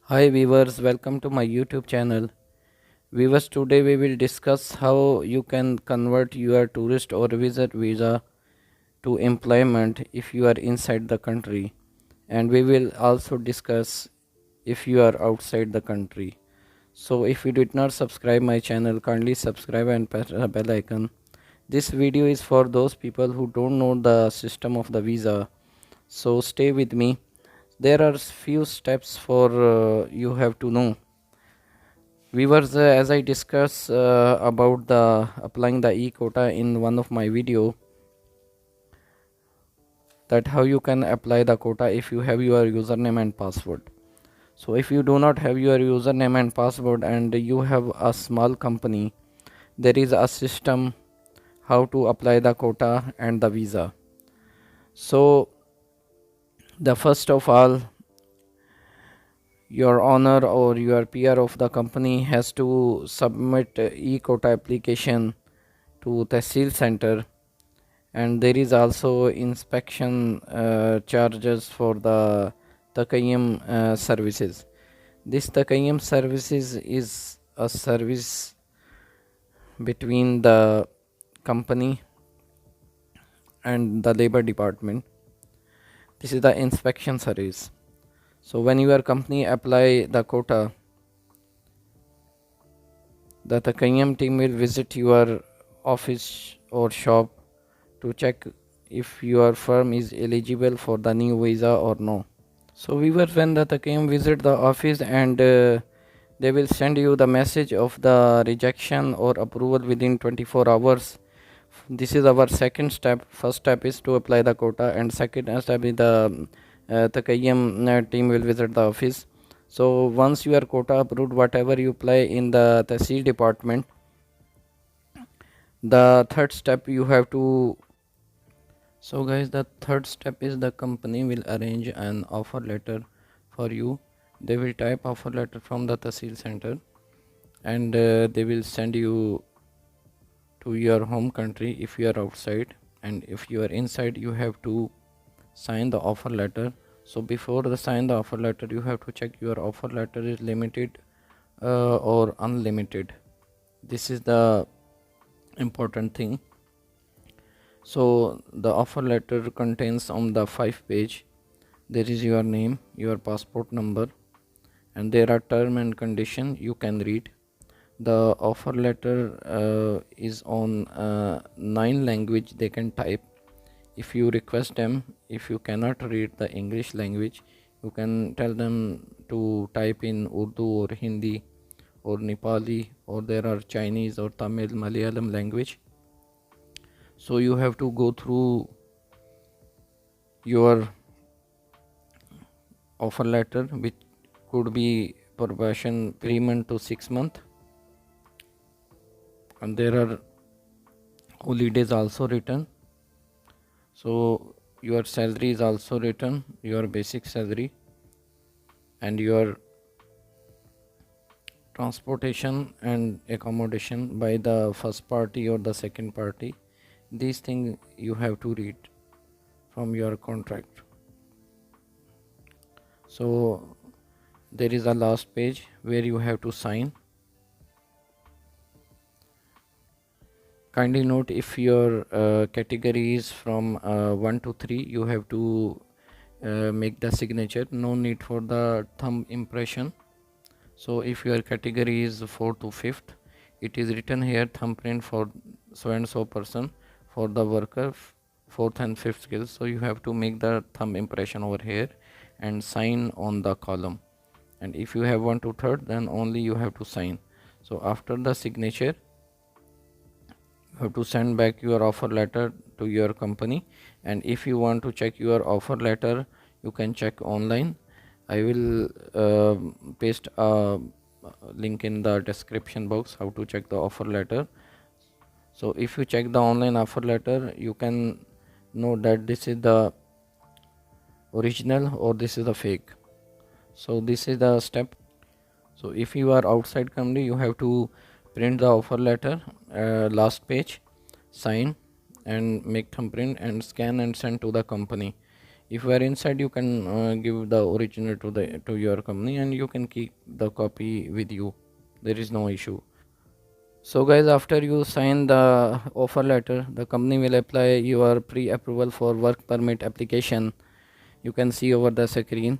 Hi viewers, welcome to my YouTube channel. Viewers, today we will discuss how you can convert your tourist or visit visa to employment if you are inside the country, and we will also discuss if you are outside the country. So if you did not subscribe my channel, kindly subscribe and press the bell icon. This video is for those people who don't know the system of the visa, so stay with me. There are few steps for you have to know. Viewers, as I discuss about the applying the e-quota in one of my video, that how you can apply the quota if you have your username and password. So if you do not have your username and password and you have a small company, there is a system how to apply the quota and the visa. So the first of all, your owner or your PR of the company has to submit e-quota application to Tehsil center, and there is also inspection charges for the Taqayyum services. This Taqayyum services is a service between the company and the labor department. This is the inspection service. So when your company apply the quota, the Taqayyum team will visit your office or shop to check if your firm is eligible for the new visa or no. So viewers, when the Taqayyum visit the office, and they will send you the message of the rejection or approval within 24 hours. This is our second step. First step is to apply the quota, and second step is the Taqayyum team will visit the office. So once your quota approved, whatever you apply in the Tehsil department, the third step you have to. So guys, the third step is the company will arrange an offer letter for you. They will type offer letter from the Tehsil center, and they will send you to your home country if you are outside, and if you are inside you have to sign the offer letter. So before the sign the offer letter, you have to check your offer letter is limited or unlimited. This is the important thing. So the offer letter contains on the 5 page, there is your name, your passport number, and there are term and condition you can read. The offer letter is on 9 language they can type. If you request them, if you cannot read the English language, you can tell them to type in Urdu or Hindi or Nepali, or there are Chinese or Tamil, Malayalam language. So you have to go through your offer letter, which could be probation 3 months to 6 months, and there are holidays also written. So your salary is also written, your basic salary, and your transportation and accommodation by the first party or the second party. These things you have to read from your contract. So there is a last page where you have to sign. Kindly note, if your category is from 1 to 3, you have to make the signature. No need for the thumb impression. So if your category is 4 to 5th, it is written here thumbprint for so and so person. For the worker 4th and 5th skills, so you have to make the thumb impression over here and sign on the column. And if you have 1 to 3rd, then only you have to sign. So after the signature, you have to send back your offer letter to your company. And if you want to check your offer letter, you can check online. I will paste a link in the description box how to check the offer letter. So if you check the online offer letter, you can know that this is the original or this is the fake. So this is the step. So if you are outside company, you have to print the offer letter, last page, sign and make thumbprint and scan and send to the company. If you are inside, you can give the original to your company, and you can keep the copy with you. There is no issue. So guys, after you sign the offer letter, the company will apply your pre-approval for work permit application. You can see over the screen,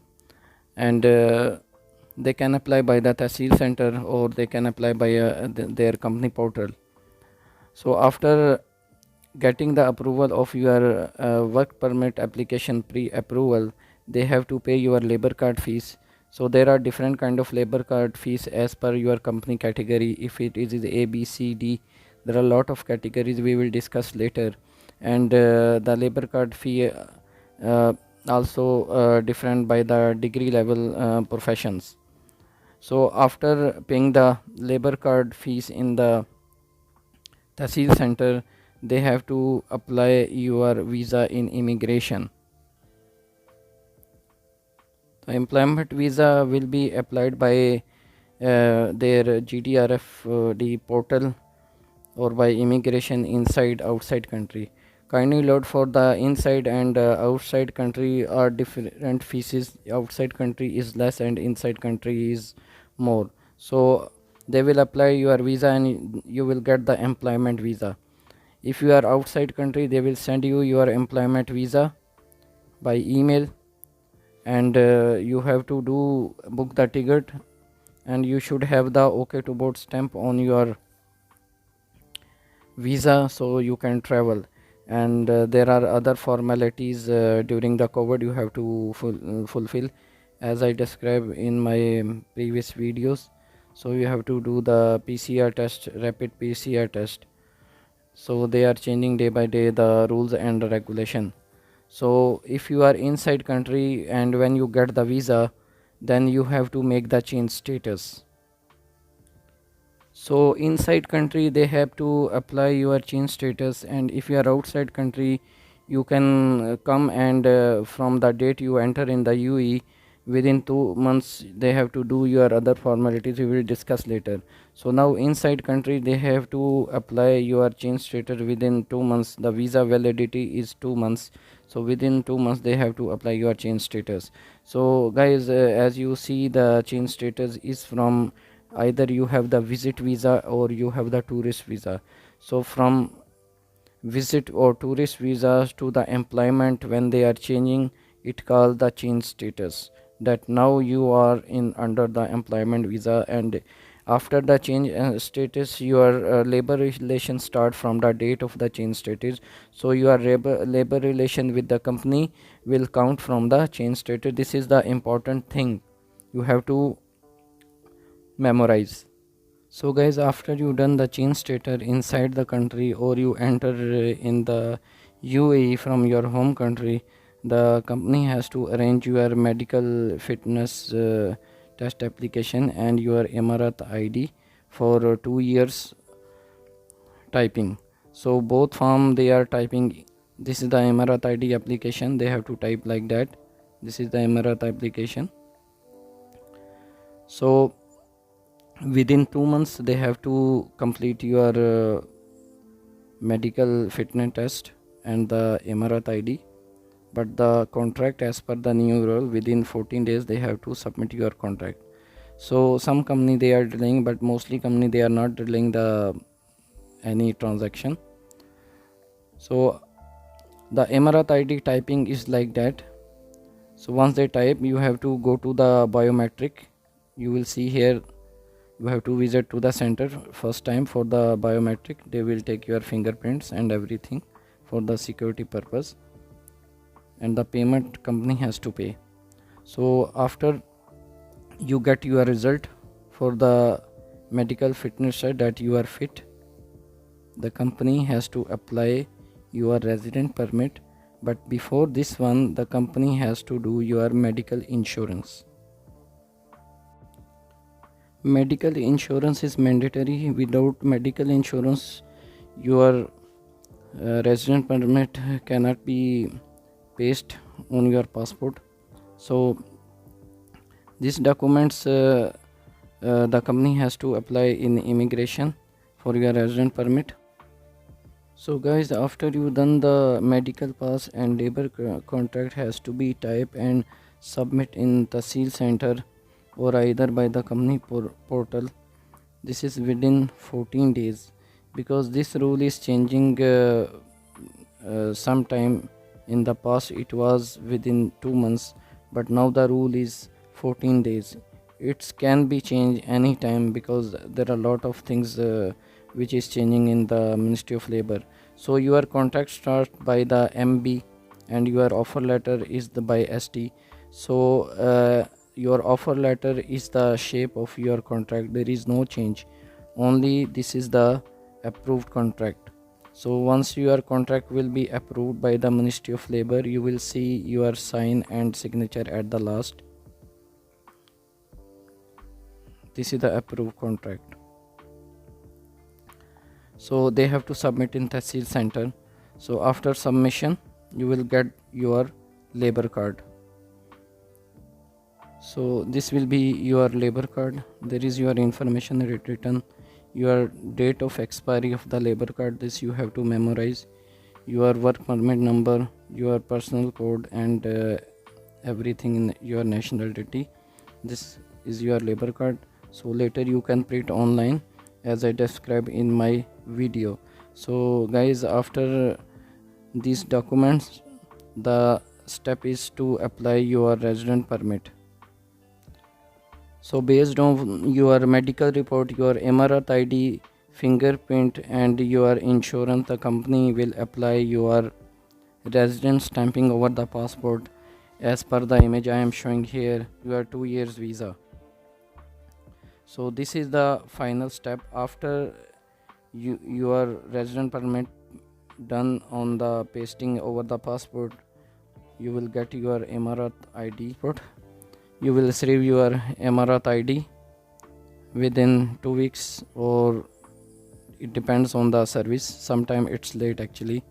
and they can apply by the Tehsil center, or they can apply by their company portal. So after getting the approval of your work permit application pre-approval, they have to pay your labor card fees. So there are different kind of labor card fees as per your company category. If it is A, B, C, D, there are a lot of categories we will discuss later. And the labor card fee uh, also different by the degree level professions. So after paying the labor card fees in the Tehsil center, they have to apply your visa in immigration. The employment visa will be applied by their GTRFD portal or by immigration inside outside country. Kindly note, for the inside and outside country are different fees. Outside country is less and inside country is more. So they will apply your visa and you will get the employment visa. If you are outside country, they will send you your employment visa by email, and you have to book the ticket, and you should have the OK to board stamp on your visa so you can travel. And there are other formalities during the COVID you have to fulfill, as I described in my previous videos. So you have to do the PCR test, rapid PCR test. So they are changing day by day the rules and regulation. So if you are inside country and when you get the visa, then you have to make the change status. So inside country they have to apply your change status, and if you are outside country, you can come and from the date you enter in the UAE, within 2 months they have to do your other formalities we will discuss later. So now inside country they have to apply your change status within 2 months. The visa validity is 2 months, so within 2 months they have to apply your change status. So guys, as you see, the change status is from either you have the visit visa or you have the tourist visa. So from visit or tourist visas to the employment, when they are changing, it called the change status, that now you are in under the employment visa. And after the change status, your labor relation start from the date of the change status. So your labor relation with the company will count from the change status. This is the important thing you have to memorize. So guys, after you done the change status inside the country, or you enter in the UAE from your home country, the company has to arrange your medical fitness test application and your Emirat ID for 2 years typing. So both form they are typing. This is the Emirat ID application, they have to type like that. This is the Emirat application. So within 2 months they have to complete your medical fitness test and the Emirat ID. But the contract, as per the new rule, within 14 days they have to submit your contract. So some company they are delaying, but mostly company they are not delaying the any transaction. So the Emirat ID typing is like that. So once they type, you have to go to the biometric. You will see here you have to visit to the center first time for the biometric. They will take your fingerprints and everything for the security purpose, and the payment company has to pay. So after you get your result for the medical fitness test that you are fit, the company has to apply your resident permit. But before this one, the company has to do your medical insurance. Medical insurance is mandatory. Without medical insurance, your resident permit cannot be pasted on your passport. So these documents the company has to apply in immigration for your resident permit. So guys, after you done the medical pass and labor contract has to be typed and submit in Tahsil center or either by the company portal. This is within 14 days, because this rule is changing sometime. In the past it was within 2 months, but now the rule is 14 days. It can be changed anytime, because there are a lot of things which is changing in the Ministry of Labor. So your contract starts by the MB and your offer letter is by ST. So your offer letter is the shape of your contract. There is no change, only this is the approved contract. So once your contract will be approved by the Ministry of Labor, you will see your sign and signature at the last. This is the approved contract. So they have to submit in Tahsil center. So after submission you will get your labor card. So this will be your labor card. There is your information written, your date of expiry of the labor card, this you have to memorize, your work permit number, your personal code, and everything in your nationality. This is your labor card. So later you can print online as I described in my video. So guys, after these documents, the step is to apply your resident permit. So based on your medical report, your Emarat ID, fingerprint, and your insurance, the company will apply your resident stamping over the passport as per the image I am showing here, your 2 years visa. So this is the final step. After your resident permit done on the pasting over the passport, you will get your Emarat ID. You will receive your Emarat ID within 2 weeks, or it depends on the service. Sometime it's late actually.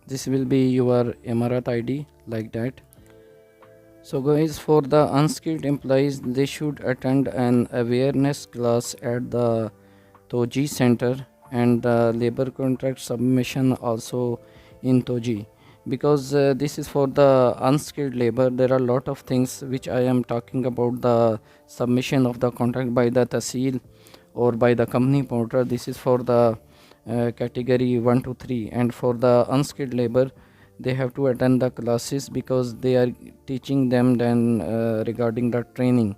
This will be your Emarat ID like that. So guys, for the unskilled employees, they should attend an awareness class at the Toji center, and the labor contract submission also in Toji, because this is for the unskilled labor. There are a lot of things which I am talking about the submission of the contract by the Tahsil or by the company portal. This is for the category 1 to 3, and for the unskilled labor they have to attend the classes, because they are teaching them then regarding the training,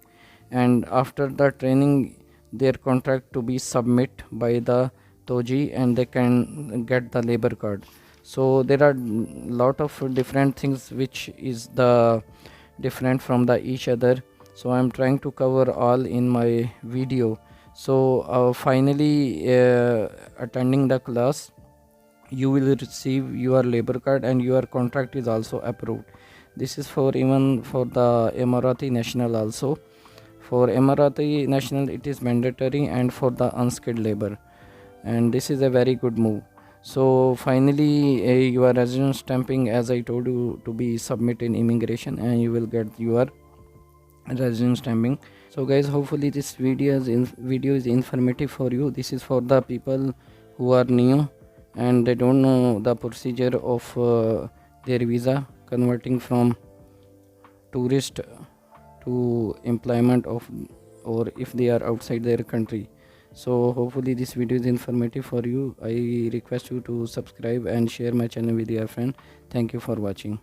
and after the training their contract to be submit by the Toji and they can get the labor card. So there are lot of different things which is the different from the each other. So I am trying to cover all in my video. So finally attending the class, you will receive your labor card and your contract is also approved. This is for even for the Emirati national also. For Emirati national it is mandatory, and for the unskilled labor, and this is a very good move. So finally your residence stamping, as I told you, to be submit in immigration, and you will get your residence stamping. So guys, hopefully this video is informative for you. This is for the people who are new and they don't know the procedure of their visa converting from tourist to employment of, or if they are outside their country. So hopefully this video is informative for you. I request you to subscribe and share my channel with your friend. Thank you for watching.